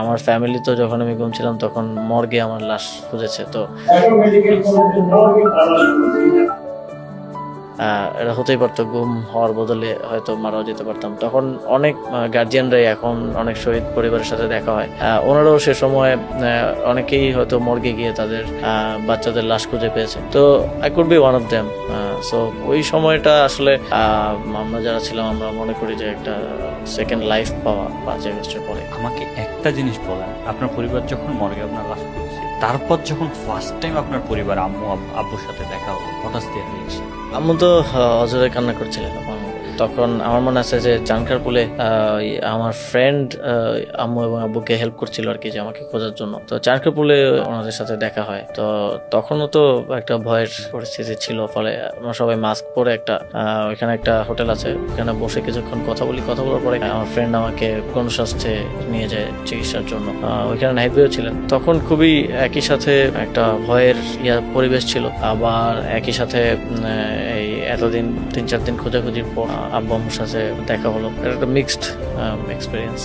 আমার ফ্যামিলি তো যখন আমি ঘুমছিলাম তখন মর্গে আমার লাশ খুঁজেছে। তো এটা হতেই পারতো, গুম হওয়ার বদলে হয়তো মারাও যেতে পারতাম। তখন অনেক গার্জিয়ানরাই, এখন অনেক শহীদ পরিবারের সাথে দেখা হয়, ওনারাও সে সময় অনেকেই হয়তো মর্গে গিয়ে তাদের বাচ্চাদের লাশ খুঁজে পেয়েছে। তো I could be one of them. So ওই সময়টা আসলে আমরা যারা ছিলাম আমরা মনে করি যে একটা সেকেন্ড লাইফ পাওয়া 5 আগস্টের পরে। আমাকে একটা জিনিস বলেন, আপনার পরিবার যখন মর্গে আপনার লাশ খুঁজছে, তারপর যখন ফার্স্ট টাইম আপনার পরিবার আব্বুর সাথে দেখা হলো, হঠাৎ রিয়েকশন? আম্মু তো অজরে কান্না করছিলেন তখন। আমার মনে আছে যে চানখারপুলে আমার ফ্রেন্ড আম্মু এবং আব্বুকে হেল্প করছিল আর কি, যে আমাকে খোঁজার জন্য। তো চানখারপুলে ওনাদের সাথে দেখা হয়। তো তখনও তো একটা ভয়ের পরিস্থিতি ছিল, ফলে আমরা সবাই মাস্ক পরে ওইখানে একটা হোটেল আছে, ওখানে বসে কিছুক্ষণ কথা বলার পরে আমার ফ্রেন্ড আমাকে গণস্বাস্থ্যে নিয়ে যায় চিকিৎসার জন্য। ওইখানে নাহিদ ভাইও ছিলেন। তখন খুবই একই সাথে একটা ভয়ের পরিবেশ ছিল, আবার একই সাথে এই এতদিন 3-4 দিন খোঁজাখুঁজির পর আব্বু আম্মুর সাথে দেখা হলো। এটা একটা মিক্সড এক্সপিরিয়েন্স।